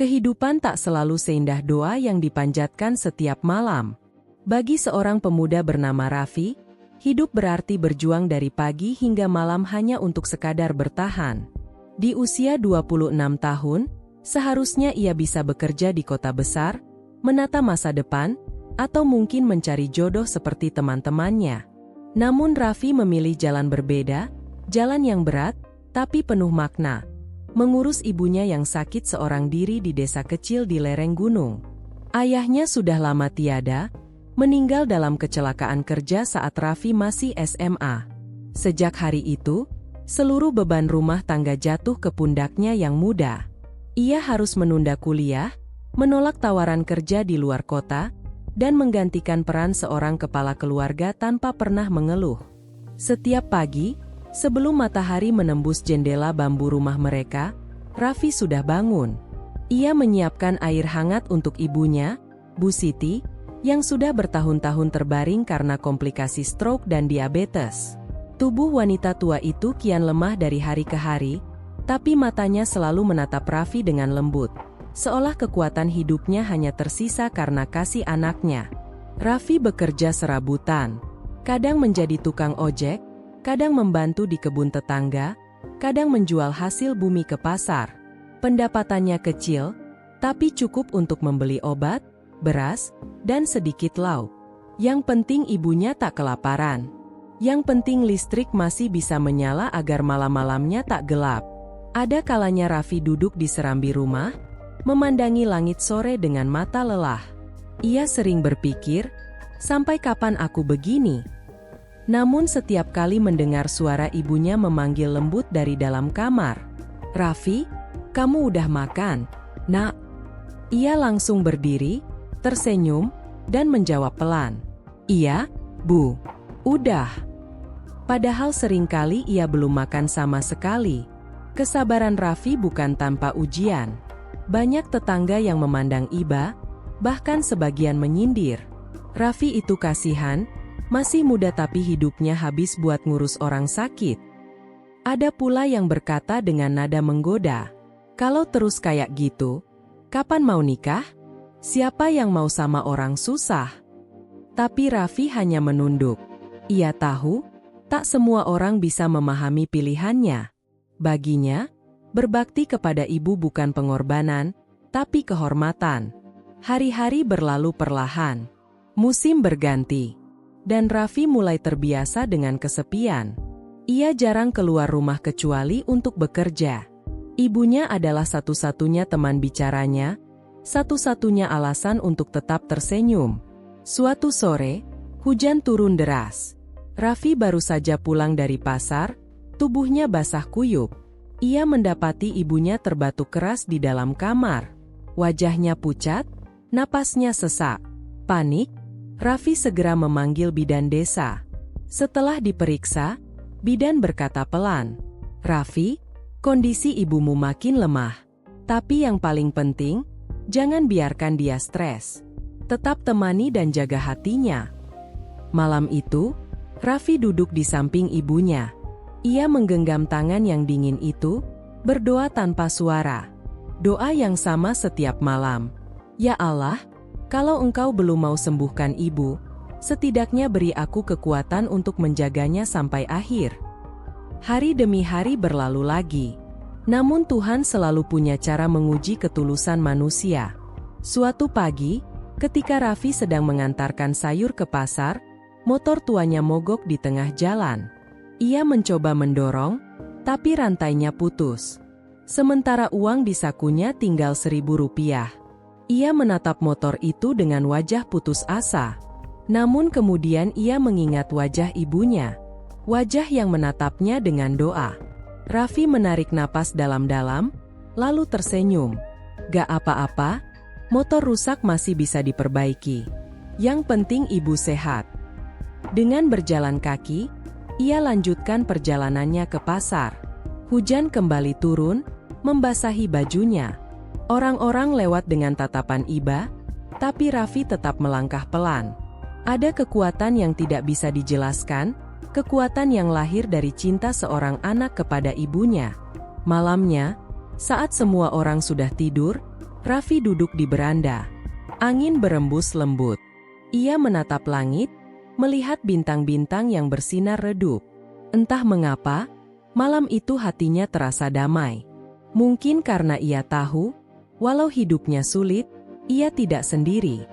Kehidupan tak selalu seindah doa yang dipanjatkan setiap malam. Bagi seorang pemuda bernama Raffi, hidup berarti berjuang dari pagi hingga malam hanya untuk sekadar bertahan. Di usia 26 tahun, seharusnya ia bisa bekerja di kota besar, menata masa depan, atau mungkin mencari jodoh seperti teman-temannya. Namun Raffi memilih jalan berbeda, jalan yang berat, tapi penuh makna. Mengurus ibunya yang sakit seorang diri di desa kecil di lereng gunung. Ayahnya sudah lama tiada, meninggal dalam kecelakaan kerja saat Raffi masih SMA. Sejak hari itu, seluruh beban rumah tangga jatuh ke pundaknya yang muda. Ia harus menunda kuliah, menolak tawaran kerja di luar kota, dan menggantikan peran seorang kepala keluarga tanpa pernah mengeluh. Setiap pagi, sebelum matahari menembus jendela bambu rumah mereka, Raffi sudah bangun. Ia menyiapkan air hangat untuk ibunya, Bu Siti, yang sudah bertahun-tahun terbaring karena komplikasi stroke dan diabetes. Tubuh wanita tua itu kian lemah dari hari ke hari, tapi matanya selalu menatap Raffi dengan lembut, seolah kekuatan hidupnya hanya tersisa karena kasih anaknya. Raffi bekerja serabutan, kadang menjadi tukang ojek, kadang membantu di kebun tetangga, kadang menjual hasil bumi ke pasar. Pendapatannya kecil, tapi cukup untuk membeli obat, beras, dan sedikit lauk. Yang penting ibunya tak kelaparan. Yang penting listrik masih bisa menyala agar malam-malamnya tak gelap. Ada kalanya Raffi duduk di serambi rumah, memandangi langit sore dengan mata lelah. Ia sering berpikir, sampai kapan aku begini? Namun setiap kali mendengar suara ibunya memanggil lembut dari dalam kamar. "Raffi, kamu udah makan, Nak?" Ia langsung berdiri, tersenyum, dan menjawab pelan, "Iya, Bu, udah." Padahal seringkali ia belum makan sama sekali. Kesabaran Raffi bukan tanpa ujian. Banyak tetangga yang memandang iba, bahkan sebagian menyindir. Raffi itu kasihan, masih muda tapi hidupnya habis buat ngurus orang sakit. Ada pula yang berkata dengan nada menggoda, "Kalau terus kayak gitu, kapan mau nikah? Siapa yang mau sama orang susah?" Tapi Raffi hanya menunduk. Ia tahu, tak semua orang bisa memahami pilihannya. Baginya, berbakti kepada ibu bukan pengorbanan, tapi kehormatan. Hari-hari berlalu perlahan. Musim berganti. Dan Raffi mulai terbiasa dengan kesepian. Ia jarang keluar rumah kecuali untuk bekerja. Ibunya adalah satu-satunya teman bicaranya, satu-satunya alasan untuk tetap tersenyum. Suatu sore, hujan turun deras. Raffi baru saja pulang dari pasar, tubuhnya basah kuyup. Ia mendapati ibunya terbatuk keras di dalam kamar. Wajahnya pucat, napasnya sesak. Panik, Raffi segera memanggil bidan desa. Setelah diperiksa, bidan berkata pelan, "Raffi, kondisi ibumu makin lemah. Tapi yang paling penting, jangan biarkan dia stres. Tetap temani dan jaga hatinya." Malam itu, Raffi duduk di samping ibunya. Ia menggenggam tangan yang dingin itu, berdoa tanpa suara. Doa yang sama setiap malam. "Ya Allah, kalau Engkau belum mau sembuhkan ibu, setidaknya beri aku kekuatan untuk menjaganya sampai akhir." Hari demi hari berlalu lagi. Namun Tuhan selalu punya cara menguji ketulusan manusia. Suatu pagi, ketika Raffi sedang mengantarkan sayur ke pasar, motor tuanya mogok di tengah jalan. Ia mencoba mendorong, tapi rantainya putus. Sementara uang di sakunya tinggal Rp1.000. Ia menatap motor itu dengan wajah putus asa. Namun kemudian ia mengingat wajah ibunya. Wajah yang menatapnya dengan doa. Raffi menarik napas dalam-dalam, lalu tersenyum. "Gak apa-apa, motor rusak masih bisa diperbaiki. Yang penting ibu sehat." Dengan berjalan kaki, ia lanjutkan perjalanannya ke pasar. Hujan kembali turun, membasahi bajunya. Orang-orang lewat dengan tatapan iba, tapi Raffi tetap melangkah pelan. Ada kekuatan yang tidak bisa dijelaskan, kekuatan yang lahir dari cinta seorang anak kepada ibunya. Malamnya, saat semua orang sudah tidur, Raffi duduk di beranda. Angin berembus lembut. Ia menatap langit, melihat bintang-bintang yang bersinar redup. Entah mengapa, malam itu hatinya terasa damai. Mungkin karena ia tahu, walau hidupnya sulit, ia tidak sendiri.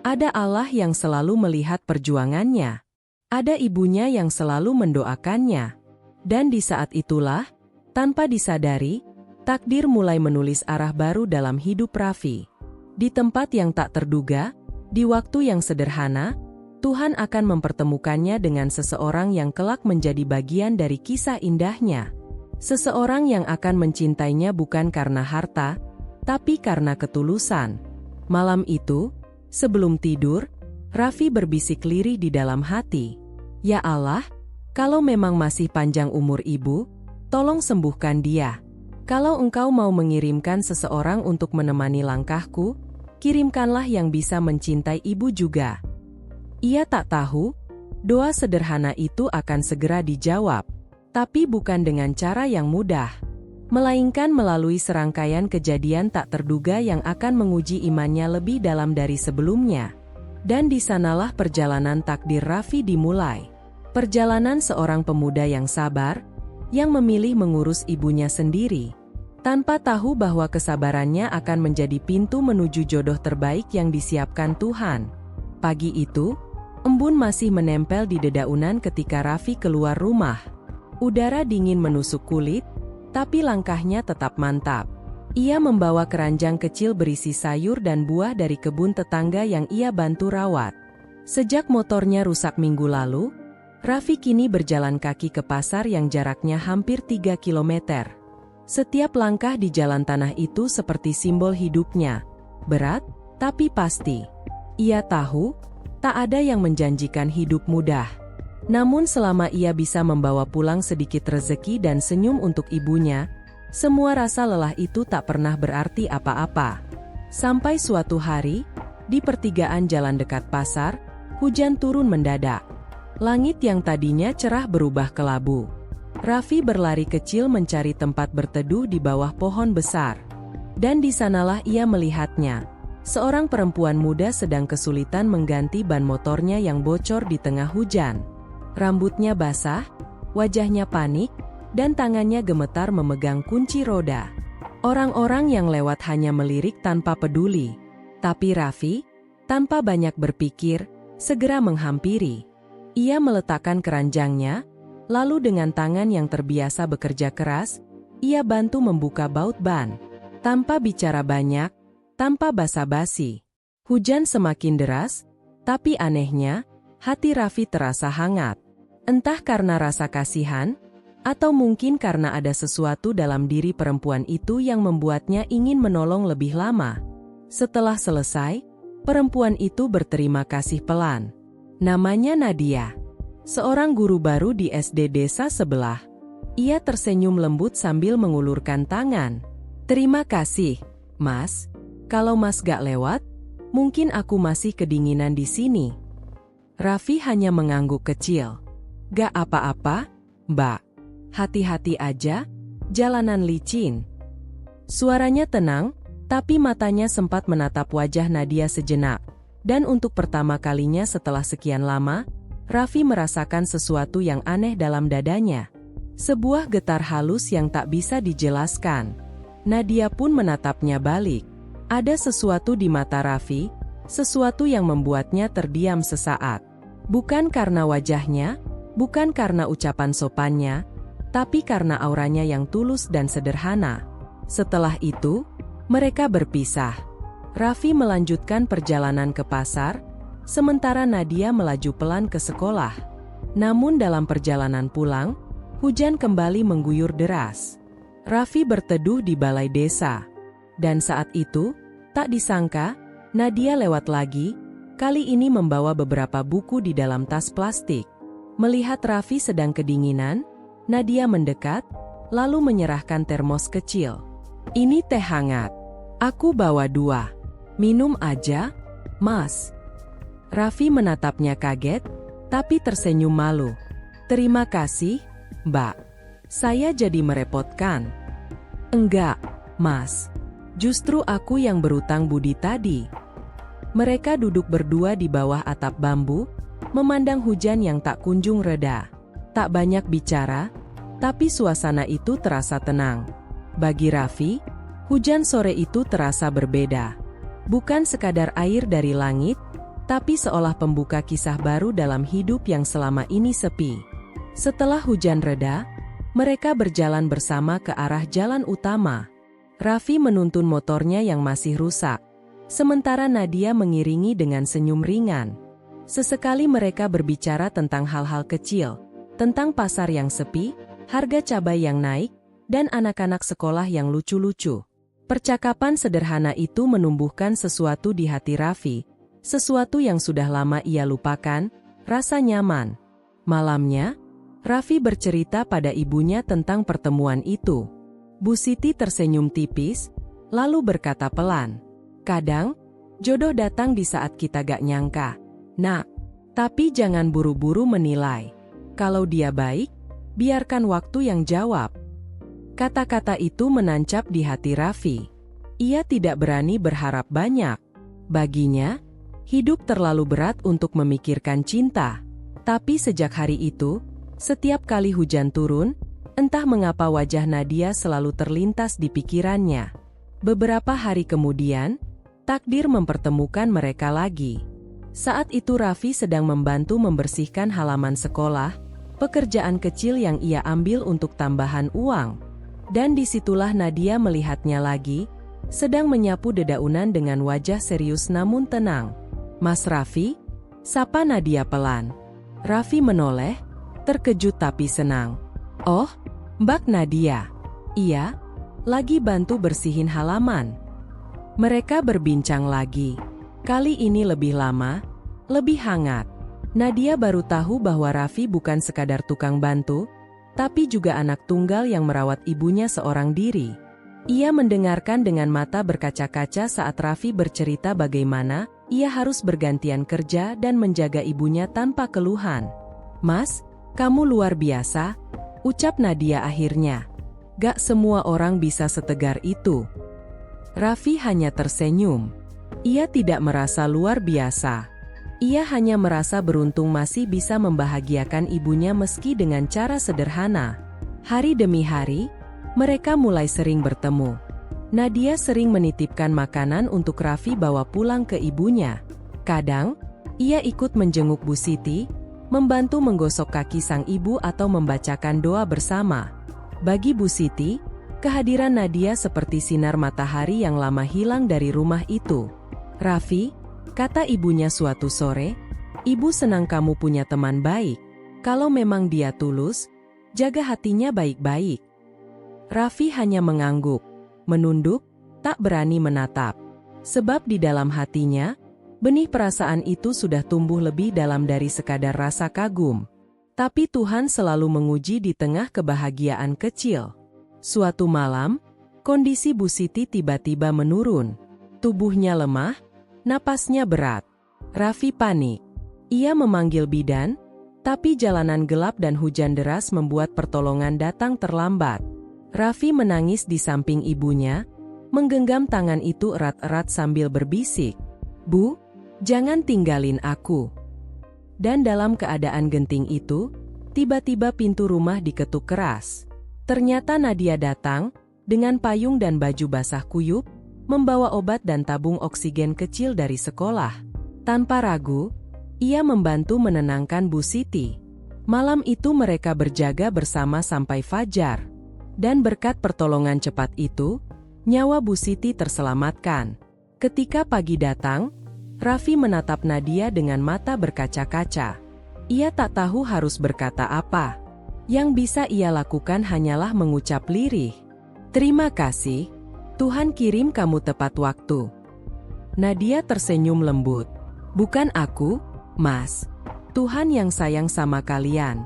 Ada Allah yang selalu melihat perjuangannya. Ada ibunya yang selalu mendoakannya. Dan di saat itulah, tanpa disadari, takdir mulai menulis arah baru dalam hidup Raffi. Di tempat yang tak terduga, di waktu yang sederhana, Tuhan akan mempertemukannya dengan seseorang yang kelak menjadi bagian dari kisah indahnya. Seseorang yang akan mencintainya bukan karena harta, tapi karena ketulusan. Malam itu, sebelum tidur, Raffi berbisik lirih di dalam hati. Ya Allah, kalau memang masih panjang umur ibu, tolong sembuhkan dia. Kalau engkau mau mengirimkan seseorang untuk menemani langkahku, kirimkanlah yang bisa mencintai ibu juga. Ia tak tahu, doa sederhana itu akan segera dijawab, tapi bukan dengan cara yang mudah, melainkan melalui serangkaian kejadian tak terduga yang akan menguji imannya lebih dalam dari sebelumnya. Dan di sanalah perjalanan takdir Raffi dimulai. Perjalanan seorang pemuda yang sabar, yang memilih mengurus ibunya sendiri, tanpa tahu bahwa kesabarannya akan menjadi pintu menuju jodoh terbaik yang disiapkan Tuhan. Pagi itu, embun masih menempel di dedaunan ketika Raffi keluar rumah. Udara dingin menusuk kulit, tapi langkahnya tetap mantap. Ia membawa keranjang kecil berisi sayur dan buah dari kebun tetangga yang ia bantu rawat. Sejak motornya rusak minggu lalu, Raffi kini berjalan kaki ke pasar yang jaraknya hampir 3 kilometer. Setiap langkah di jalan tanah itu seperti simbol hidupnya. Berat, tapi pasti. Ia tahu, tak ada yang menjanjikan hidup mudah. Namun selama ia bisa membawa pulang sedikit rezeki dan senyum untuk ibunya, semua rasa lelah itu tak pernah berarti apa-apa. Sampai suatu hari, di pertigaan jalan dekat pasar, hujan turun mendadak. Langit yang tadinya cerah berubah kelabu. Raffi berlari kecil mencari tempat berteduh di bawah pohon besar. Dan di sanalah ia melihatnya. Seorang perempuan muda sedang kesulitan mengganti ban motornya yang bocor di tengah hujan. Rambutnya basah, wajahnya panik, dan tangannya gemetar memegang kunci roda. Orang-orang yang lewat hanya melirik tanpa peduli. Tapi Raffi, tanpa banyak berpikir, segera menghampiri. Ia meletakkan keranjangnya, lalu dengan tangan yang terbiasa bekerja keras, ia bantu membuka baut ban. Tanpa bicara banyak, tanpa basa-basi. Hujan semakin deras, tapi anehnya, hati Raffi terasa hangat. Entah karena rasa kasihan, atau mungkin karena ada sesuatu dalam diri perempuan itu yang membuatnya ingin menolong lebih lama. Setelah selesai, perempuan itu berterima kasih pelan. Namanya Nadia. Seorang guru baru di SD desa sebelah. Ia tersenyum lembut sambil mengulurkan tangan. Terima kasih, Mas. Kalau Mas gak lewat, mungkin aku masih kedinginan di sini. Raffi hanya mengangguk kecil. Gak apa-apa, Mbak. Hati-hati aja, jalanan licin. Suaranya tenang, tapi matanya sempat menatap wajah Nadia sejenak. Dan untuk pertama kalinya setelah sekian lama, Raffi merasakan sesuatu yang aneh dalam dadanya. Sebuah getar halus yang tak bisa dijelaskan. Nadia pun menatapnya balik. Ada sesuatu di mata Raffi, sesuatu yang membuatnya terdiam sesaat. Bukan karena wajahnya, bukan karena ucapan sopannya, tapi karena auranya yang tulus dan sederhana. Setelah itu, mereka berpisah. Raffi melanjutkan perjalanan ke pasar, sementara Nadia melaju pelan ke sekolah. Namun dalam perjalanan pulang, hujan kembali mengguyur deras. Raffi berteduh di balai desa. Dan saat itu, tak disangka, Nadia lewat lagi, kali ini membawa beberapa buku di dalam tas plastik. Melihat Raffi sedang kedinginan, Nadia mendekat, lalu menyerahkan termos kecil. Ini teh hangat. Aku bawa 2. Minum aja, Mas. Raffi menatapnya kaget, tapi tersenyum malu. Terima kasih, Mbak. Saya jadi merepotkan. Enggak, Mas. Justru aku yang berutang budi tadi. Mereka duduk berdua di bawah atap bambu, memandang hujan yang tak kunjung reda. Tak banyak bicara, tapi suasana itu terasa tenang. Bagi Raffi, hujan sore itu terasa berbeda. Bukan sekadar air dari langit, tapi seolah pembuka kisah baru dalam hidup yang selama ini sepi. Setelah hujan reda, mereka berjalan bersama ke arah jalan utama. Raffi menuntun motornya yang masih rusak, sementara Nadia mengiringi dengan senyum ringan. Sesekali mereka berbicara tentang hal-hal kecil, tentang pasar yang sepi, harga cabai yang naik, dan anak-anak sekolah yang lucu-lucu. Percakapan sederhana itu menumbuhkan sesuatu di hati Raffi, sesuatu yang sudah lama ia lupakan, rasa nyaman. Malamnya, Raffi bercerita pada ibunya tentang pertemuan itu. Bu Siti tersenyum tipis, lalu berkata pelan, "Kadang, jodoh datang di saat kita gak nyangka. Nak, tapi jangan buru-buru menilai. Kalau dia baik, biarkan waktu yang jawab." Kata-kata itu menancap di hati Raffi. Ia tidak berani berharap banyak. Baginya, hidup terlalu berat untuk memikirkan cinta. Tapi sejak hari itu, setiap kali hujan turun, entah mengapa wajah Nadia selalu terlintas di pikirannya. Beberapa hari kemudian, takdir mempertemukan mereka lagi. Saat itu Raffi sedang membantu membersihkan halaman sekolah, pekerjaan kecil yang ia ambil untuk tambahan uang. Dan disitulah Nadia melihatnya lagi, sedang menyapu dedaunan dengan wajah serius namun tenang. "Mas Raffi?" sapa Nadia pelan. Raffi menoleh, terkejut tapi senang. "Oh, Mbak Nadia." "Iya, lagi bantu bersihin halaman." Mereka berbincang lagi. Kali ini lebih lama, lebih hangat. Nadia baru tahu bahwa Raffi bukan sekadar tukang bantu, tapi juga anak tunggal yang merawat ibunya seorang diri. Ia mendengarkan dengan mata berkaca-kaca saat Raffi bercerita bagaimana ia harus bergantian kerja dan menjaga ibunya tanpa keluhan. "Mas, kamu luar biasa," ucap Nadia akhirnya. "Gak semua orang bisa setegar itu." Raffi hanya tersenyum. Ia tidak merasa luar biasa. Ia hanya merasa beruntung masih bisa membahagiakan ibunya meski dengan cara sederhana. Hari demi hari, mereka mulai sering bertemu. Nadia sering menitipkan makanan untuk Raffi bawa pulang ke ibunya. Kadang, ia ikut menjenguk Bu Siti, membantu menggosok kaki sang ibu atau membacakan doa bersama. Bagi Bu Siti, kehadiran Nadia seperti sinar matahari yang lama hilang dari rumah itu. "Raffi," kata ibunya suatu sore, "ibu senang kamu punya teman baik. Kalau memang dia tulus, jaga hatinya baik-baik." Raffi hanya mengangguk, menunduk, tak berani menatap. Sebab di dalam hatinya, benih perasaan itu sudah tumbuh lebih dalam dari sekadar rasa kagum. Tapi Tuhan selalu menguji di tengah kebahagiaan kecil. Suatu malam, kondisi Bu Siti tiba-tiba menurun. Tubuhnya lemah, napasnya berat. Raffi panik. Ia memanggil bidan, tapi jalanan gelap dan hujan deras membuat pertolongan datang terlambat. Raffi menangis di samping ibunya, menggenggam tangan itu erat-erat sambil berbisik, "Bu, jangan tinggalin aku." Dan dalam keadaan genting itu, tiba-tiba pintu rumah diketuk keras. Ternyata Nadia datang, dengan payung dan baju basah kuyup, membawa obat dan tabung oksigen kecil dari sekolah. Tanpa ragu, ia membantu menenangkan Bu Siti. Malam itu mereka berjaga bersama sampai fajar. Dan berkat pertolongan cepat itu, nyawa Bu Siti terselamatkan. Ketika pagi datang, Raffi menatap Nadia dengan mata berkaca-kaca. Ia tak tahu harus berkata apa. Yang bisa ia lakukan hanyalah mengucap lirih, "Terima kasih, Tuhan kirim kamu tepat waktu." Nadia tersenyum lembut. "Bukan aku, Mas. Tuhan yang sayang sama kalian."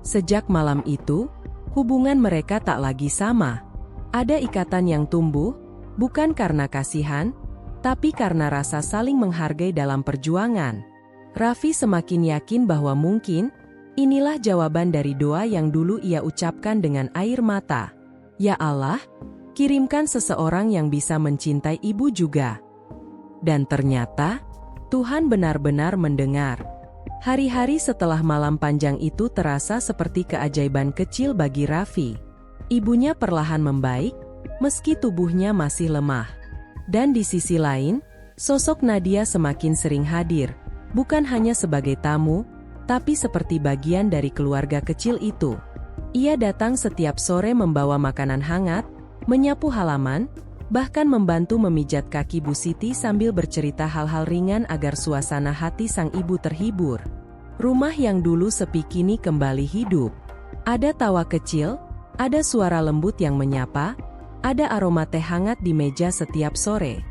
Sejak malam itu, hubungan mereka tak lagi sama. Ada ikatan yang tumbuh, bukan karena kasihan, tapi karena rasa saling menghargai dalam perjuangan. Raffi semakin yakin bahwa mungkin, inilah jawaban dari doa yang dulu ia ucapkan dengan air mata. "Ya Allah, Kirimkan seseorang yang bisa mencintai ibu juga. Dan ternyata, Tuhan benar-benar mendengar. Hari-hari setelah malam panjang itu terasa seperti keajaiban kecil bagi Raffi. Ibunya perlahan membaik, meski tubuhnya masih lemah. Dan di sisi lain, sosok Nadia semakin sering hadir, bukan hanya sebagai tamu, tapi seperti bagian dari keluarga kecil itu. Ia datang setiap sore membawa makanan hangat, menyapu halaman, bahkan membantu memijat kaki Bu Siti sambil bercerita hal-hal ringan agar suasana hati sang ibu terhibur. Rumah yang dulu sepi kini kembali hidup. Ada tawa kecil, ada suara lembut yang menyapa, ada aroma teh hangat di meja setiap sore.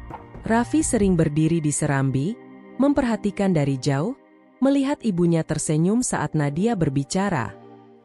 Raffi sering berdiri di serambi, memperhatikan dari jauh, melihat ibunya tersenyum saat Nadia berbicara.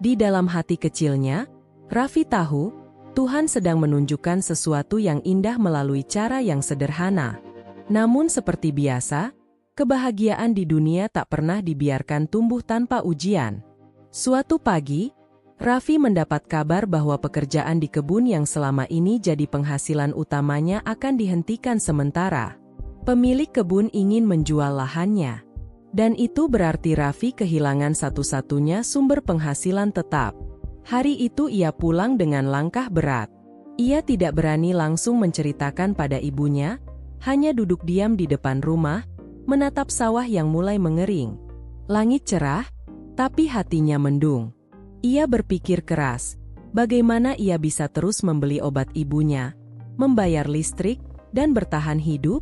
Di dalam hati kecilnya, Raffi tahu, Tuhan sedang menunjukkan sesuatu yang indah melalui cara yang sederhana. Namun seperti biasa, kebahagiaan di dunia tak pernah dibiarkan tumbuh tanpa ujian. Suatu pagi, Raffi mendapat kabar bahwa pekerjaan di kebun yang selama ini jadi penghasilan utamanya akan dihentikan sementara. Pemilik kebun ingin menjual lahannya. Dan itu berarti Raffi kehilangan satu-satunya sumber penghasilan tetap. Hari itu ia pulang dengan langkah berat. Ia tidak berani langsung menceritakan pada ibunya, hanya duduk diam di depan rumah, menatap sawah yang mulai mengering. Langit cerah, tapi hatinya mendung. Ia berpikir keras, bagaimana ia bisa terus membeli obat ibunya, membayar listrik, dan bertahan hidup?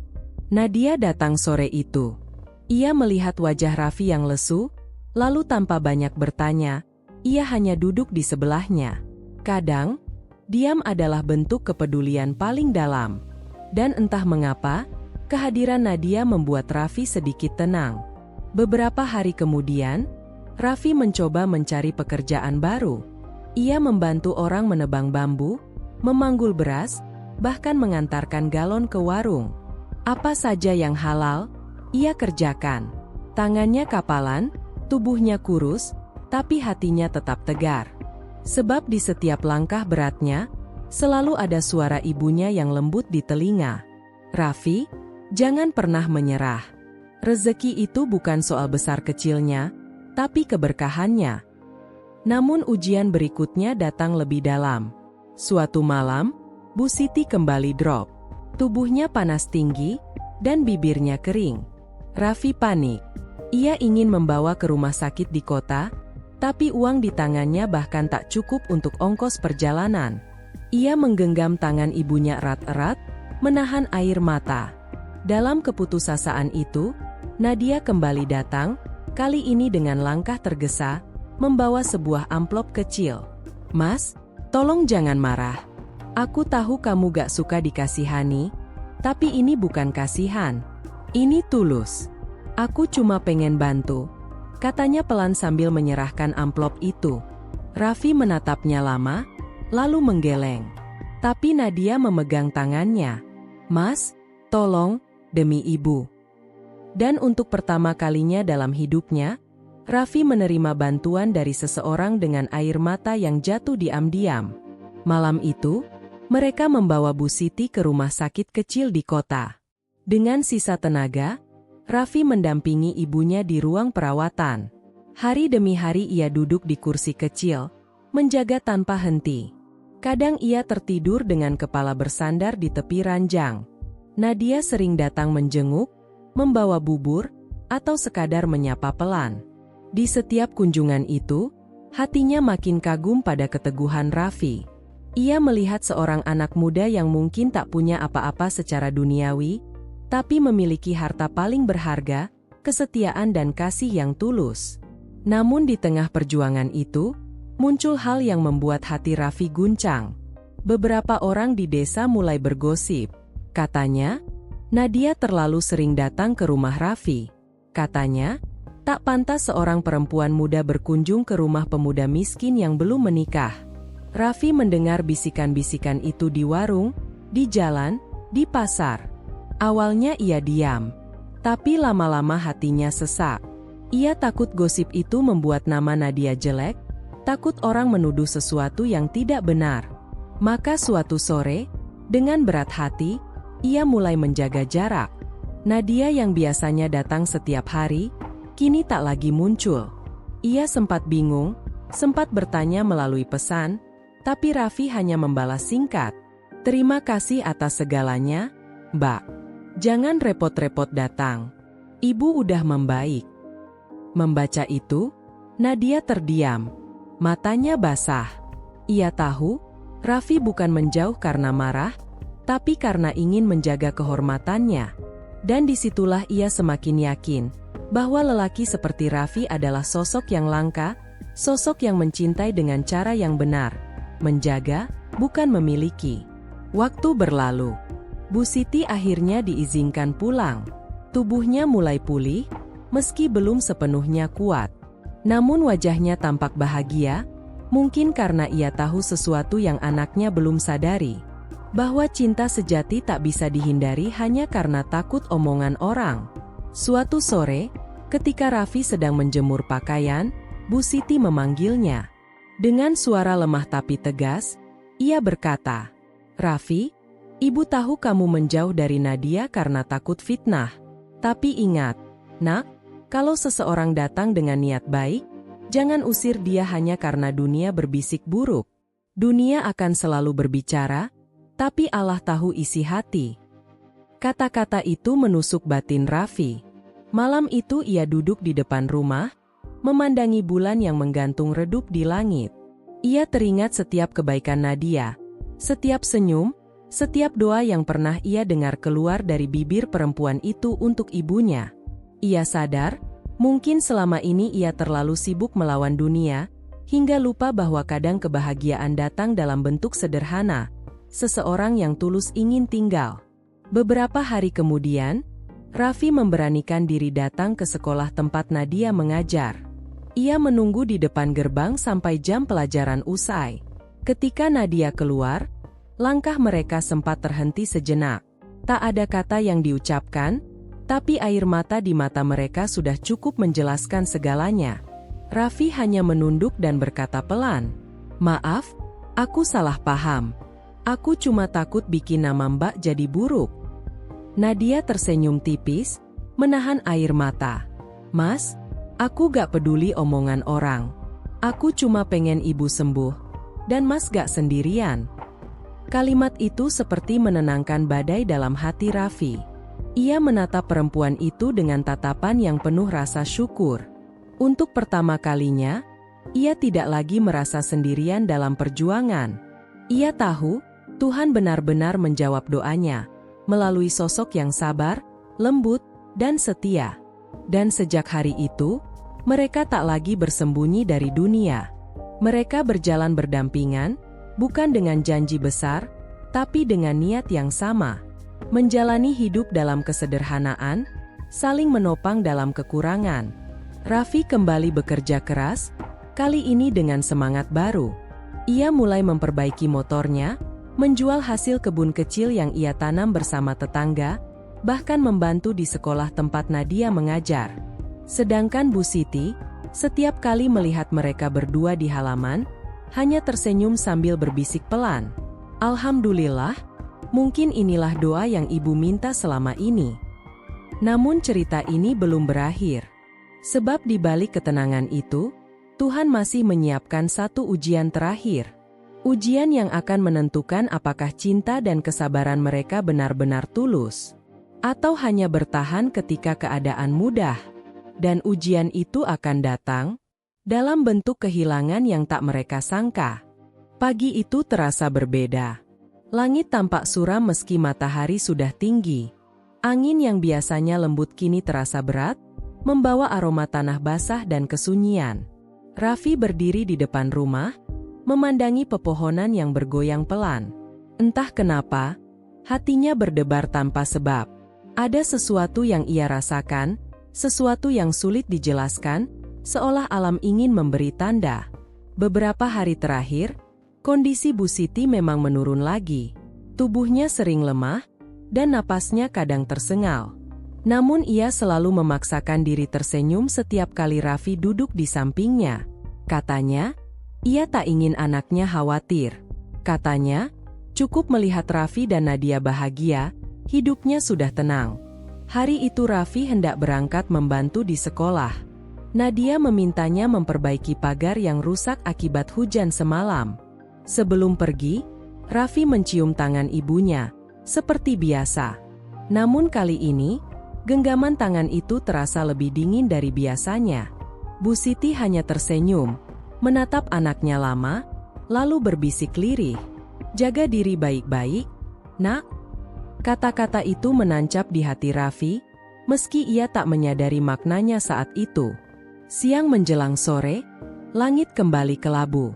Nadia datang sore itu. Ia melihat wajah Raffi yang lesu, lalu tanpa banyak bertanya, ia hanya duduk di sebelahnya. Kadang, diam adalah bentuk kepedulian paling dalam. Dan entah mengapa, kehadiran Nadia membuat Raffi sedikit tenang. Beberapa hari kemudian, Raffi mencoba mencari pekerjaan baru. Ia membantu orang menebang bambu, memanggul beras, bahkan mengantarkan galon ke warung. Apa saja yang halal, ia kerjakan. Tangannya kapalan, tubuhnya kurus, tapi hatinya tetap tegar. Sebab di setiap langkah beratnya, selalu ada suara ibunya yang lembut di telinga. Raffi, jangan pernah menyerah. Rezeki itu bukan soal besar kecilnya, tapi keberkahannya. Namun ujian berikutnya datang lebih dalam. Suatu malam, Bu Siti kembali drop. Tubuhnya panas tinggi, dan bibirnya kering. Raffi panik. Ia ingin membawa ke rumah sakit di kota, tapi uang di tangannya bahkan tak cukup untuk ongkos perjalanan. Ia menggenggam tangan ibunya erat-erat, menahan air mata. Dalam keputusasaan itu, Nadia kembali datang, kali ini dengan langkah tergesa, membawa sebuah amplop kecil. "Mas, tolong jangan marah. Aku tahu kamu gak suka dikasihani, tapi ini bukan kasihan. Ini tulus. Aku cuma pengen bantu," katanya pelan sambil menyerahkan amplop itu. Raffi menatapnya lama, lalu menggeleng. Tapi Nadia memegang tangannya. "Mas, tolong, demi ibu." Dan untuk pertama kalinya dalam hidupnya, Raffi menerima bantuan dari seseorang dengan air mata yang jatuh diam-diam. Malam itu, mereka membawa Bu Siti ke rumah sakit kecil di kota. Dengan sisa tenaga, Raffi mendampingi ibunya di ruang perawatan. Hari demi hari ia duduk di kursi kecil, menjaga tanpa henti. Kadang ia tertidur dengan kepala bersandar di tepi ranjang. Nadia sering datang menjenguk, membawa bubur, atau sekadar menyapa pelan. Di setiap kunjungan itu, hatinya makin kagum pada keteguhan Raffi. Ia melihat seorang anak muda yang mungkin tak punya apa-apa secara duniawi, tapi memiliki harta paling berharga, kesetiaan dan kasih yang tulus. Namun di tengah perjuangan itu, muncul hal yang membuat hati Raffi guncang. Beberapa orang di desa mulai bergosip. Katanya, Nadia terlalu sering datang ke rumah Raffi. Katanya, tak pantas seorang perempuan muda berkunjung ke rumah pemuda miskin yang belum menikah. Raffi mendengar bisikan-bisikan itu di warung, di jalan, di pasar. Awalnya ia diam, tapi lama-lama hatinya sesak. Ia takut gosip itu membuat nama Nadia jelek, takut orang menuduh sesuatu yang tidak benar. Maka suatu sore, Dengan berat hati, ia mulai menjaga jarak. Nadia yang biasanya datang setiap hari, kini tak lagi muncul. Ia sempat bingung, sempat bertanya melalui pesan, tapi Raffi hanya membalas singkat. "Terima kasih atas segalanya, Mbak. Jangan repot-repot datang. Ibu udah membaik." Membaca itu, Nadia terdiam. Matanya basah. Ia tahu, Raffi bukan menjauh karena marah, tapi karena ingin menjaga kehormatannya. Dan disitulah ia semakin yakin bahwa lelaki seperti Raffi adalah sosok yang langka, sosok yang mencintai dengan cara yang benar, menjaga, bukan memiliki. Waktu berlalu. Bu Siti akhirnya diizinkan pulang. Tubuhnya mulai pulih, meski belum sepenuhnya kuat. Namun wajahnya tampak bahagia, mungkin karena ia tahu sesuatu yang anaknya belum sadari. Bahwa cinta sejati tak bisa dihindari hanya karena takut omongan orang. Suatu sore, ketika Raffi sedang menjemur pakaian, Bu Siti memanggilnya. Dengan suara lemah tapi tegas, ia berkata, "Raffi, Ibu tahu kamu menjauh dari Nadia karena takut fitnah. Tapi ingat, Nak, kalau seseorang datang dengan niat baik, jangan usir dia hanya karena dunia berbisik buruk. Dunia akan selalu berbicara, tapi Allah tahu isi hati." Kata-kata itu menusuk batin Raffi. Malam itu ia duduk di depan rumah, memandangi bulan yang menggantung redup di langit. Ia teringat setiap kebaikan Nadia, setiap senyum, setiap doa yang pernah ia dengar keluar dari bibir perempuan itu untuk ibunya. Ia sadar, mungkin selama ini ia terlalu sibuk melawan dunia, hingga lupa bahwa kadang kebahagiaan datang dalam bentuk sederhana, seseorang yang tulus ingin tinggal. Beberapa hari kemudian, Raffi memberanikan diri datang ke sekolah tempat Nadia mengajar. Ia menunggu di depan gerbang sampai jam pelajaran usai. Ketika Nadia keluar, langkah mereka sempat terhenti sejenak. Tak ada kata yang diucapkan, tapi air mata di mata mereka sudah cukup menjelaskan segalanya. Raffi hanya menunduk dan berkata pelan, "Maaf, aku salah paham. Aku cuma takut bikin nama Mbak jadi buruk." Nadia tersenyum tipis, menahan air mata. "Mas, aku gak peduli omongan orang. Aku cuma pengen ibu sembuh, dan Mas gak sendirian." Kalimat itu seperti menenangkan badai dalam hati Raffi. Ia menatap perempuan itu dengan tatapan yang penuh rasa syukur. Untuk pertama kalinya, ia tidak lagi merasa sendirian dalam perjuangan. Ia tahu, Tuhan benar-benar menjawab doanya, melalui sosok yang sabar, lembut, dan setia. Dan sejak hari itu, mereka tak lagi bersembunyi dari dunia. Mereka berjalan berdampingan, bukan dengan janji besar, tapi dengan niat yang sama. Menjalani hidup dalam kesederhanaan, saling menopang dalam kekurangan. Raffi kembali bekerja keras, kali ini dengan semangat baru. Ia mulai memperbaiki motornya, menjual hasil kebun kecil yang ia tanam bersama tetangga, bahkan membantu di sekolah tempat Nadia mengajar. Sedangkan Bu Siti, setiap kali melihat mereka berdua di halaman, hanya tersenyum sambil berbisik pelan, "Alhamdulillah, mungkin inilah doa yang ibu minta selama ini." Namun cerita ini belum berakhir. Sebab di balik ketenangan itu, Tuhan masih menyiapkan satu ujian terakhir. Ujian yang akan menentukan apakah cinta dan kesabaran mereka benar-benar tulus, atau hanya bertahan ketika keadaan mudah. Dan ujian itu akan datang dalam bentuk kehilangan yang tak mereka sangka. Pagi itu terasa berbeda. Langit tampak suram meski matahari sudah tinggi. Angin yang biasanya lembut kini terasa berat, membawa aroma tanah basah dan kesunyian. Raffi berdiri di depan rumah, memandangi pepohonan yang bergoyang pelan. Entah kenapa, hatinya berdebar tanpa sebab. Ada sesuatu yang ia rasakan, sesuatu yang sulit dijelaskan, seolah alam ingin memberi tanda. Beberapa hari terakhir, kondisi Bu Siti memang menurun lagi. Tubuhnya sering lemah, dan napasnya kadang tersengal. Namun ia selalu memaksakan diri tersenyum setiap kali Raffi duduk di sampingnya. Katanya, ia tak ingin anaknya khawatir. Katanya, Cukup melihat Raffi dan Nadia bahagia, hidupnya sudah tenang. Hari itu Raffi hendak berangkat membantu di sekolah. Nadia memintanya memperbaiki pagar yang rusak akibat hujan semalam. Sebelum pergi, Raffi mencium tangan ibunya, seperti biasa. Namun kali ini, genggaman tangan itu terasa lebih dingin dari biasanya. Bu Siti hanya tersenyum, menatap anaknya lama, lalu berbisik lirih. "Jaga diri baik-baik, Nak." Kata-kata itu menancap di hati Raffi, meski ia tak menyadari maknanya saat itu. Siang menjelang sore, langit kembali kelabu.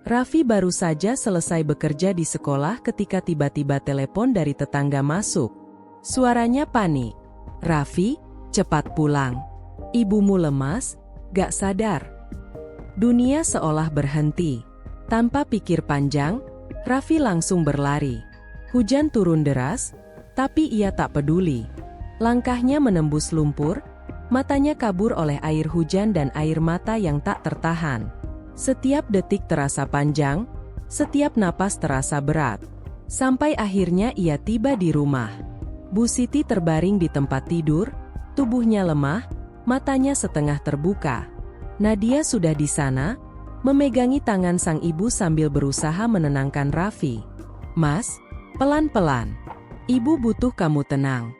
Raffi baru saja selesai bekerja di sekolah ketika tiba-tiba telepon dari tetangga masuk. Suaranya panik. "Raffi, cepat pulang. Ibumu lemas, gak sadar." Dunia seolah berhenti. Tanpa pikir panjang, Raffi langsung berlari. Hujan turun deras, tapi ia tak peduli. Langkahnya menembus lumpur, matanya kabur oleh air hujan dan air mata yang tak tertahan. Setiap detik terasa panjang, setiap napas terasa berat. Sampai akhirnya ia tiba di rumah. Bu Siti terbaring di tempat tidur, tubuhnya lemah, matanya setengah terbuka. Nadia sudah di sana, memegangi tangan sang ibu sambil berusaha menenangkan Raffi. "Mas, pelan-pelan. Ibu butuh kamu tenang."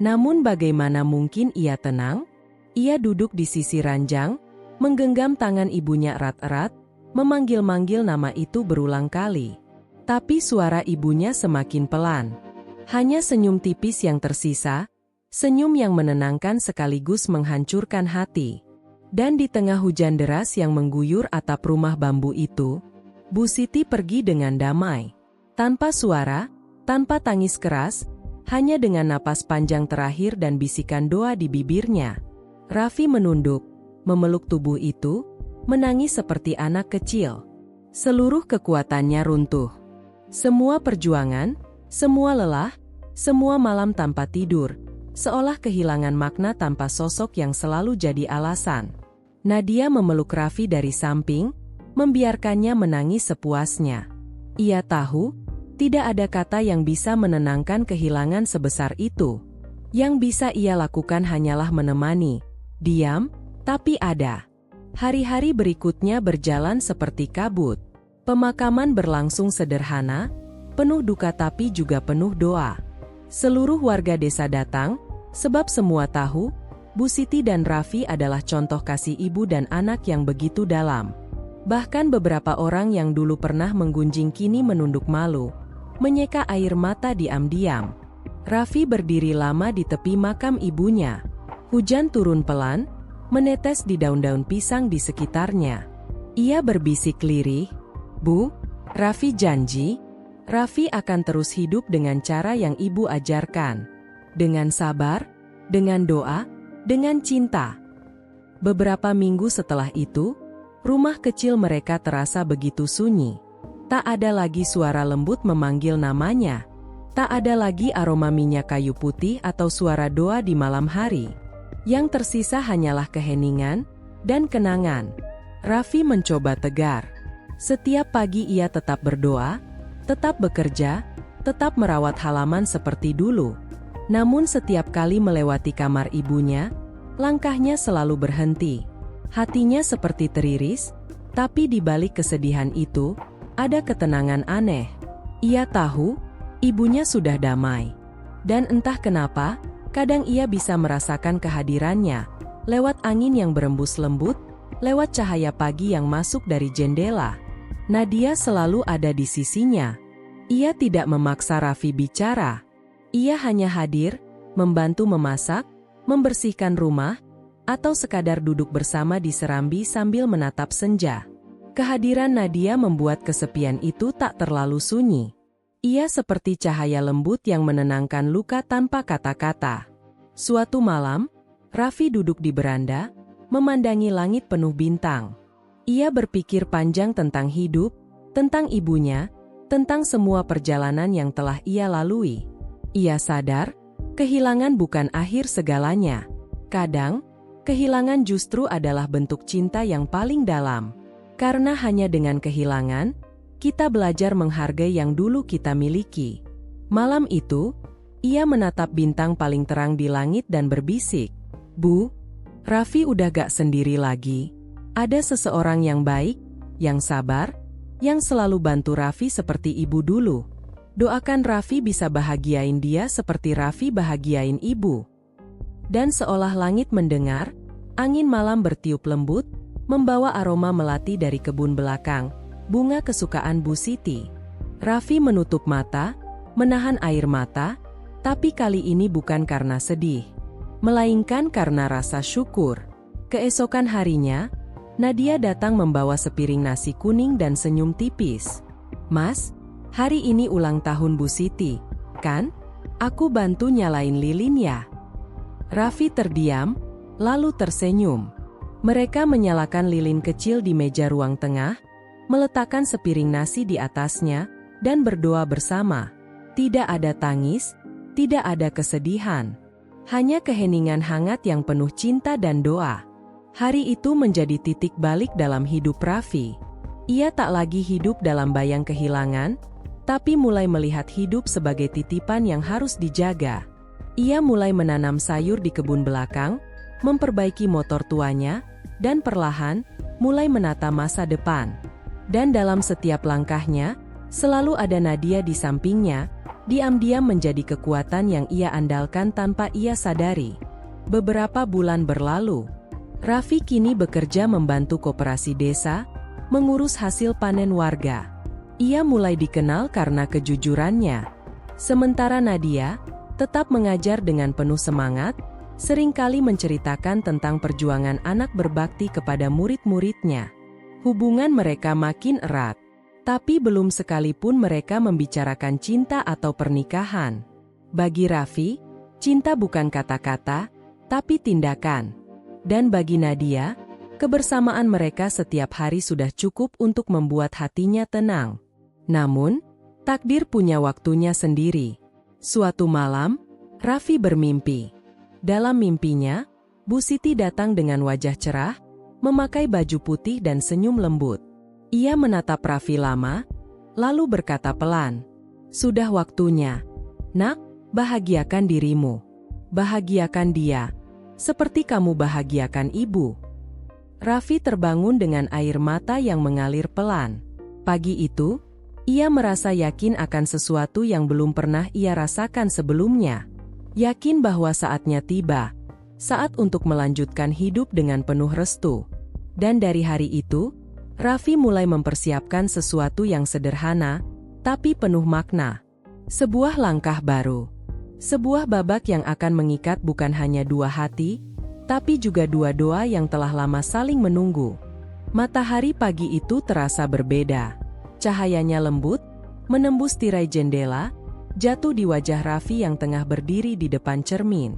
Namun bagaimana mungkin ia tenang? Ia duduk di sisi ranjang, menggenggam tangan ibunya erat-erat, memanggil-manggil nama itu berulang kali. Tapi suara ibunya semakin pelan. Hanya senyum tipis yang tersisa, senyum yang menenangkan sekaligus menghancurkan hati. Dan di tengah hujan deras yang mengguyur atap rumah bambu itu, Bu Siti pergi dengan damai. Tanpa suara, tanpa tangis keras, hanya dengan napas panjang terakhir dan bisikan doa di bibirnya. Raffi menunduk, memeluk tubuh itu, menangis seperti anak kecil. Seluruh kekuatannya runtuh. Semua perjuangan, semua lelah, semua malam tanpa tidur, seolah kehilangan makna tanpa sosok yang selalu jadi alasan. Nadia memeluk Raffi dari samping, membiarkannya menangis sepuasnya. Ia tahu, tidak ada kata yang bisa menenangkan kehilangan sebesar itu. Yang bisa ia lakukan hanyalah menemani, diam, tapi ada. Hari-hari berikutnya berjalan seperti kabut. Pemakaman berlangsung sederhana, penuh duka tapi juga penuh doa. Seluruh warga desa datang, sebab semua tahu, Bu Siti dan Raffi adalah contoh kasih ibu dan anak yang begitu dalam. Bahkan beberapa orang yang dulu pernah menggunjing kini menunduk malu, menyeka air mata diam-diam. Raffi berdiri lama di tepi makam ibunya. Hujan turun pelan, menetes di daun-daun pisang di sekitarnya. Ia berbisik lirih, "Bu, Raffi janji, Raffi akan terus hidup dengan cara yang ibu ajarkan. Dengan sabar, dengan doa, dengan cinta." Beberapa minggu setelah itu, rumah kecil mereka terasa begitu sunyi. Tak ada lagi suara lembut memanggil namanya. Tak ada lagi aroma minyak kayu putih atau suara doa di malam hari. Yang tersisa hanyalah keheningan dan kenangan. Raffi mencoba tegar. Setiap pagi ia tetap berdoa, tetap bekerja, tetap merawat halaman seperti dulu. Namun setiap kali melewati kamar ibunya, langkahnya selalu berhenti. Hatinya seperti teriris, tapi di balik kesedihan itu, ada ketenangan aneh. Ia tahu, ibunya sudah damai. Dan entah kenapa, kadang ia bisa merasakan kehadirannya, lewat angin yang berembus lembut, lewat cahaya pagi yang masuk dari jendela. Nadia selalu ada di sisinya. Ia tidak memaksa Raffi bicara. Ia hanya hadir, membantu memasak, membersihkan rumah, atau sekadar duduk bersama di serambi sambil menatap senja. Kehadiran Nadia membuat kesepian itu tak terlalu sunyi. Ia seperti cahaya lembut yang menenangkan luka tanpa kata-kata. Suatu malam, Raffi duduk di beranda, memandangi langit penuh bintang. Ia berpikir panjang tentang hidup, tentang ibunya, tentang semua perjalanan yang telah ia lalui. Ia sadar, kehilangan bukan akhir segalanya. Kadang, kehilangan justru adalah bentuk cinta yang paling dalam. Karena hanya dengan kehilangan, Kita belajar menghargai yang dulu kita miliki. Malam itu, ia menatap bintang paling terang di langit dan berbisik, "Bu, Raffi udah gak sendiri lagi. Ada seseorang yang baik, yang sabar, yang selalu bantu Raffi seperti ibu dulu. Doakan Raffi bisa bahagiain dia seperti Raffi bahagiain ibu." Dan seolah langit mendengar, angin malam bertiup lembut, membawa aroma melati dari kebun belakang, bunga kesukaan Bu Siti. Raffi menutup mata, menahan air mata, tapi kali ini bukan karena sedih, melainkan karena rasa syukur. Keesokan harinya, Nadia datang membawa sepiring nasi kuning dan senyum tipis. "Mas, hari ini ulang tahun Bu Siti, kan? Aku bantu nyalain lilin ya?" Raffi terdiam, lalu tersenyum. Mereka menyalakan lilin kecil di meja ruang tengah, meletakkan sepiring nasi di atasnya, dan berdoa bersama. Tidak ada tangis, tidak ada kesedihan. Hanya keheningan hangat yang penuh cinta dan doa. Hari itu menjadi titik balik dalam hidup Raffi. Ia tak lagi hidup dalam bayang kehilangan, tapi mulai melihat hidup sebagai titipan yang harus dijaga. Ia mulai menanam sayur di kebun belakang, memperbaiki motor tuanya, dan perlahan, mulai menata masa depan. Dan dalam setiap langkahnya, selalu ada Nadia di sampingnya, diam-diam menjadi kekuatan yang ia andalkan tanpa ia sadari. Beberapa bulan berlalu, Raffi kini bekerja membantu koperasi desa, mengurus hasil panen warga. Ia mulai dikenal karena kejujurannya. Sementara Nadia tetap mengajar dengan penuh semangat, seringkali menceritakan tentang perjuangan anak berbakti kepada murid-muridnya. Hubungan mereka makin erat, tapi belum sekalipun mereka membicarakan cinta atau pernikahan. Bagi Raffi, cinta bukan kata-kata, tapi tindakan. Dan bagi Nadia, kebersamaan mereka setiap hari sudah cukup untuk membuat hatinya tenang. Namun, takdir punya waktunya sendiri. Suatu malam, Raffi bermimpi. Dalam mimpinya, Bu Siti datang dengan wajah cerah, memakai baju putih dan senyum lembut. Ia menatap Raffi lama, lalu berkata pelan, "Sudah waktunya. Nak, bahagiakan dirimu. Bahagiakan dia, seperti kamu bahagiakan ibu." Raffi terbangun dengan air mata yang mengalir pelan. Pagi itu, ia merasa yakin akan sesuatu yang belum pernah ia rasakan sebelumnya. Yakin bahwa saatnya tiba, saat untuk melanjutkan hidup dengan penuh restu. Dan dari hari itu, Raffi mulai mempersiapkan sesuatu yang sederhana, tapi penuh makna. Sebuah langkah baru. Sebuah babak yang akan mengikat bukan hanya dua hati, tapi juga dua doa yang telah lama saling menunggu. Matahari pagi itu terasa berbeda. Cahayanya lembut, menembus tirai jendela, jatuh di wajah Raffi yang tengah berdiri di depan cermin.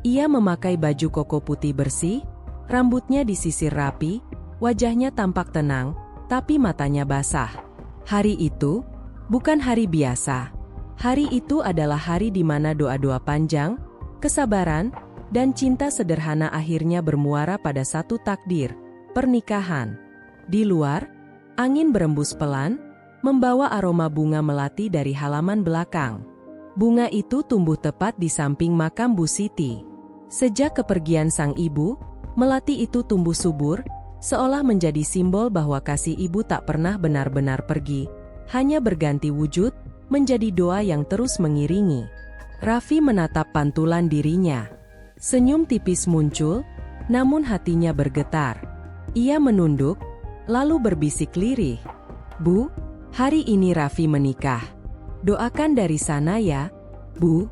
Ia memakai baju koko putih bersih, rambutnya disisir rapi, wajahnya tampak tenang, tapi matanya basah. Hari itu bukan hari biasa. Hari itu adalah hari di mana doa-doa panjang, kesabaran, dan cinta sederhana akhirnya bermuara pada satu takdir, pernikahan. Di luar, angin berembus pelan, membawa aroma bunga melati dari halaman belakang. Bunga itu tumbuh tepat di samping makam Bu Siti. Sejak kepergian sang ibu, melati itu tumbuh subur, seolah menjadi simbol bahwa kasih ibu tak pernah benar-benar pergi, hanya berganti wujud, menjadi doa yang terus mengiringi. Raffi menatap pantulan dirinya. Senyum tipis muncul, namun hatinya bergetar. Ia menunduk, lalu berbisik lirih, "Bu, hari ini Raffi menikah. Doakan dari sana ya, Bu.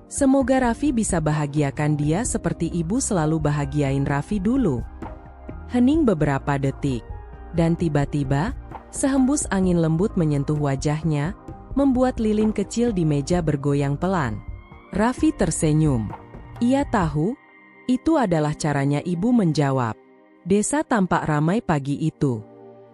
Semoga Raffi bisa bahagiakan dia seperti ibu selalu bahagiain Raffi dulu." Hening beberapa detik, dan tiba-tiba, sehembus angin lembut menyentuh wajahnya, membuat lilin kecil di meja bergoyang pelan. Raffi tersenyum. Ia tahu, itu adalah caranya ibu menjawab. Desa tampak ramai pagi itu.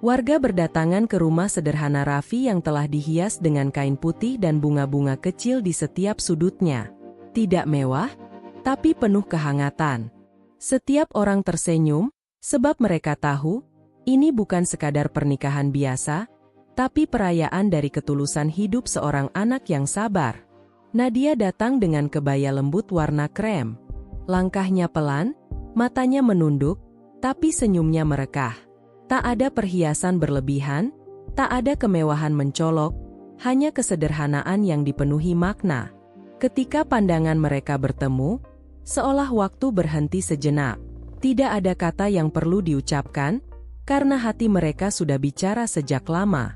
Warga berdatangan ke rumah sederhana Raffi yang telah dihias dengan kain putih dan bunga-bunga kecil di setiap sudutnya. Tidak mewah, tapi penuh kehangatan. Setiap orang tersenyum, sebab mereka tahu, ini bukan sekadar pernikahan biasa, tapi perayaan dari ketulusan hidup seorang anak yang sabar. Nadia datang dengan kebaya lembut warna krem. Langkahnya pelan, matanya menunduk, tapi senyumnya merekah. Tak ada perhiasan berlebihan, tak ada kemewahan mencolok, hanya kesederhanaan yang dipenuhi makna. Ketika pandangan mereka bertemu, seolah waktu berhenti sejenak. Tidak ada kata yang perlu diucapkan, karena hati mereka sudah bicara sejak lama.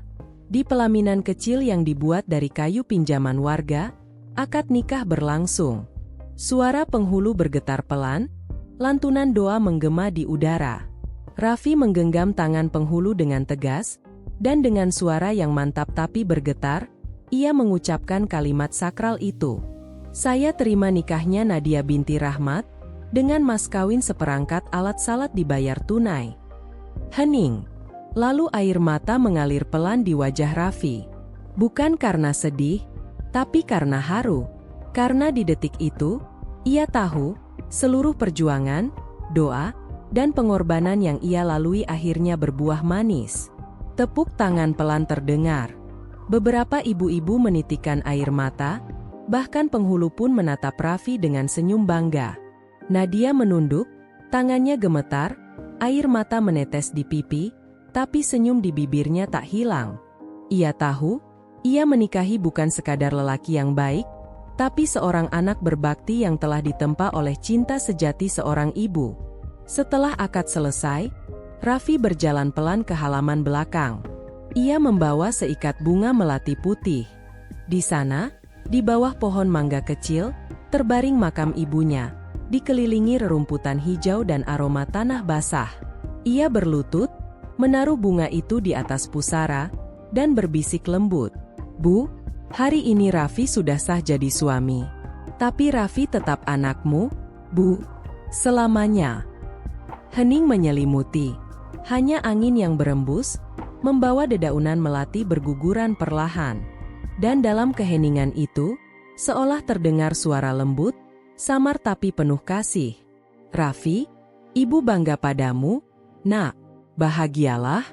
Di pelaminan kecil yang dibuat dari kayu pinjaman warga, akad nikah berlangsung. Suara penghulu bergetar pelan, lantunan doa menggema di udara. Raffi menggenggam tangan penghulu dengan tegas, dan dengan suara yang mantap tapi bergetar, ia mengucapkan kalimat sakral itu. Saya terima nikahnya Nadia binti Rahmat, dengan mas kawin seperangkat alat salat dibayar tunai. Hening. Lalu air mata mengalir pelan di wajah Raffi. Bukan karena sedih, tapi karena haru. Karena di detik itu, ia tahu, seluruh perjuangan, doa, dan pengorbanan yang ia lalui akhirnya berbuah manis. Tepuk tangan pelan terdengar. Beberapa ibu-ibu menitikkan air mata, bahkan penghulu pun menatap Raffi dengan senyum bangga. Nadia menunduk, tangannya gemetar, air mata menetes di pipi, tapi senyum di bibirnya tak hilang. Ia tahu, ia menikahi bukan sekadar lelaki yang baik, tapi seorang anak berbakti yang telah ditempa oleh cinta sejati seorang ibu. Setelah akad selesai, Raffi berjalan pelan ke halaman belakang. Ia membawa seikat bunga melati putih. Di sana, di bawah pohon mangga kecil, terbaring makam ibunya, dikelilingi rerumputan hijau dan aroma tanah basah. Ia berlutut, menaruh bunga itu di atas pusara, dan berbisik lembut. Bu, hari ini Raffi sudah sah jadi suami. Tapi Raffi tetap anakmu, Bu, selamanya. Hening menyelimuti. Hanya angin yang berembus, membawa dedaunan melati berguguran perlahan. Dan dalam keheningan itu, seolah terdengar suara lembut, samar tapi penuh kasih. Raffi, ibu bangga padamu, nak, bahagialah.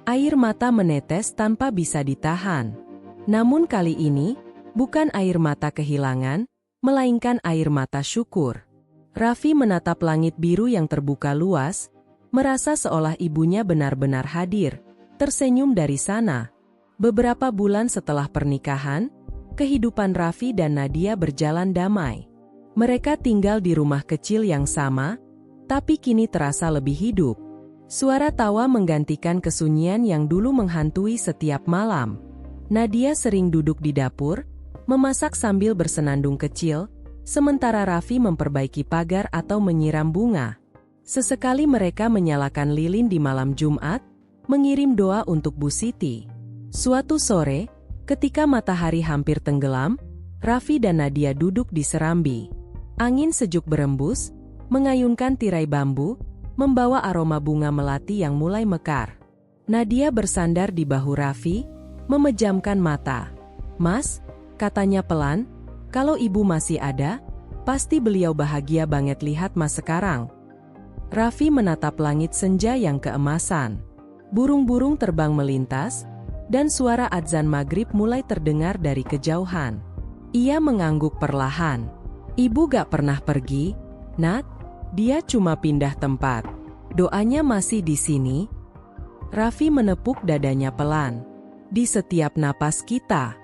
Air mata menetes tanpa bisa ditahan. Namun kali ini, bukan air mata kehilangan, melainkan air mata syukur. Raffi menatap langit biru yang terbuka luas, merasa seolah ibunya benar-benar hadir, tersenyum dari sana. Beberapa bulan setelah pernikahan, kehidupan Raffi dan Nadia berjalan damai. Mereka tinggal di rumah kecil yang sama, tapi kini terasa lebih hidup. Suara tawa menggantikan kesunyian yang dulu menghantui setiap malam. Nadia sering duduk di dapur, memasak sambil bersenandung kecil, sementara Raffi memperbaiki pagar atau menyiram bunga. Sesekali mereka menyalakan lilin di malam Jumat, mengirim doa untuk Bu Siti. Suatu sore, ketika matahari hampir tenggelam, Raffi dan Nadia duduk di serambi. Angin sejuk berembus, mengayunkan tirai bambu, membawa aroma bunga melati yang mulai mekar. Nadia bersandar di bahu Raffi, memejamkan mata. Mas, katanya pelan, kalau ibu masih ada, pasti beliau bahagia banget lihat mas sekarang. Raffi menatap langit senja yang keemasan. Burung-burung terbang melintas, dan suara adzan maghrib mulai terdengar dari kejauhan. Ia mengangguk perlahan. Ibu gak pernah pergi, Nat, dia cuma pindah tempat. Doanya masih di sini. Raffi menepuk dadanya pelan. Di setiap napas kita.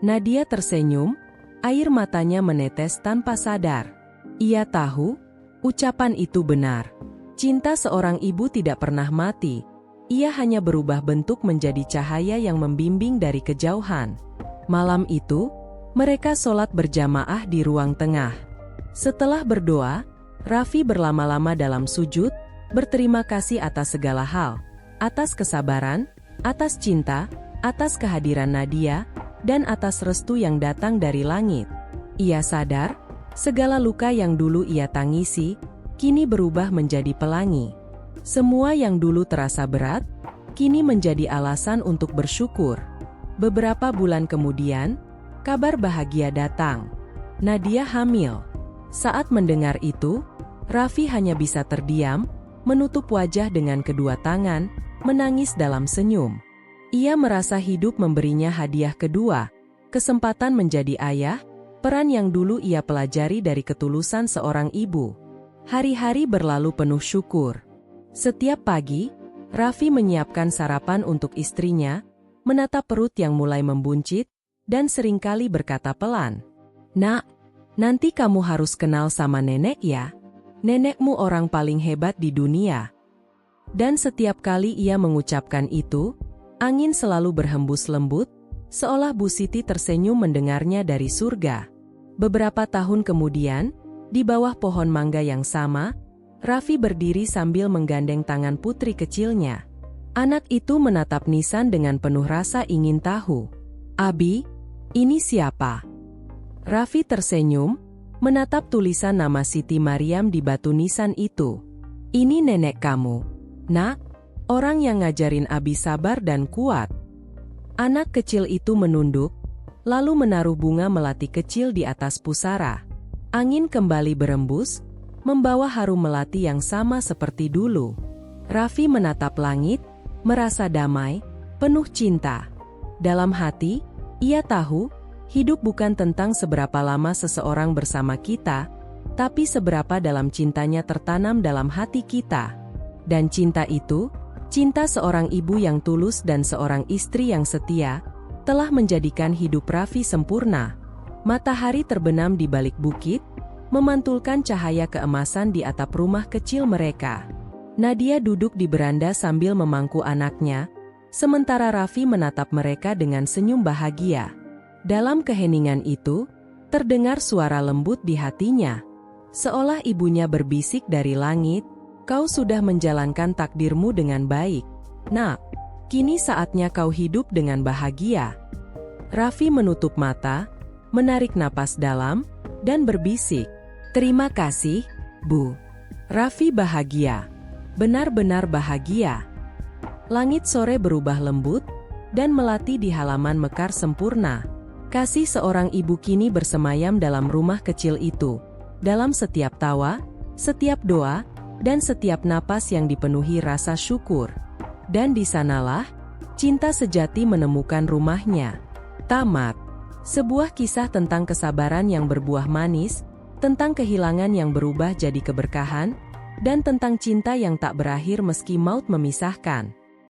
Nadia tersenyum, air matanya menetes tanpa sadar. Ia tahu, ucapan itu benar. Cinta seorang ibu tidak pernah mati. Ia hanya berubah bentuk menjadi cahaya yang membimbing dari kejauhan. Malam itu, mereka sholat berjamaah di ruang tengah. Setelah berdoa, Raffi berlama-lama dalam sujud, berterima kasih atas segala hal. Atas kesabaran, atas cinta, atas kehadiran Nadia, dan atas restu yang datang dari langit. Ia sadar, segala luka yang dulu ia tangisi, kini berubah menjadi pelangi. Semua yang dulu terasa berat, kini menjadi alasan untuk bersyukur. Beberapa bulan kemudian, kabar bahagia datang. Nadia hamil. Saat mendengar itu, Raffi hanya bisa terdiam, menutup wajah dengan kedua tangan, menangis dalam senyum. Ia merasa hidup memberinya hadiah kedua, kesempatan menjadi ayah, peran yang dulu ia pelajari dari ketulusan seorang ibu. Hari-hari berlalu penuh syukur. Setiap pagi, Raffi menyiapkan sarapan untuk istrinya, menatap perut yang mulai membuncit, dan seringkali berkata pelan, "Nak, nanti kamu harus kenal sama nenek ya. Nenekmu orang paling hebat di dunia." Dan setiap kali ia mengucapkan itu, angin selalu berhembus lembut, seolah Bu Siti tersenyum mendengarnya dari surga. Beberapa tahun kemudian, di bawah pohon mangga yang sama, Raffi berdiri sambil menggandeng tangan putri kecilnya. Anak itu menatap Nisan dengan penuh rasa ingin tahu. "Abi, ini siapa?" Raffi tersenyum, menatap tulisan nama Siti Mariam di batu nisan itu. "Ini nenek kamu, Nak, orang yang ngajarin Abi sabar dan kuat." Anak kecil itu menunduk, lalu menaruh bunga melati kecil di atas pusara. Angin kembali berembus, membawa harum melati yang sama seperti dulu. Raffi menatap langit, merasa damai, penuh cinta. Dalam hati, ia tahu, hidup bukan tentang seberapa lama seseorang bersama kita, tapi seberapa dalam cintanya tertanam dalam hati kita. Dan cinta itu, cinta seorang ibu yang tulus dan seorang istri yang setia, telah menjadikan hidup Raffi sempurna. Matahari terbenam di balik bukit, memantulkan cahaya keemasan di atap rumah kecil mereka. Nadia duduk di beranda sambil memangku anaknya, sementara Raffi menatap mereka dengan senyum bahagia. Dalam keheningan itu, terdengar suara lembut di hatinya. Seolah ibunya berbisik dari langit, "Kau sudah menjalankan takdirmu dengan baik, Nak. Kini saatnya kau hidup dengan bahagia." Raffi menutup mata, menarik napas dalam, dan berbisik, "Terima kasih, Bu." Raffi bahagia. Benar-benar bahagia. Langit sore berubah lembut, dan melati di halaman mekar sempurna. Kasih seorang ibu kini bersemayam dalam rumah kecil itu, dalam setiap tawa, setiap doa, dan setiap napas yang dipenuhi rasa syukur. Dan di sanalah, cinta sejati menemukan rumahnya. Tamat. Sebuah kisah tentang kesabaran yang berbuah manis, tentang kehilangan yang berubah jadi keberkahan, dan tentang cinta yang tak berakhir meski maut memisahkan.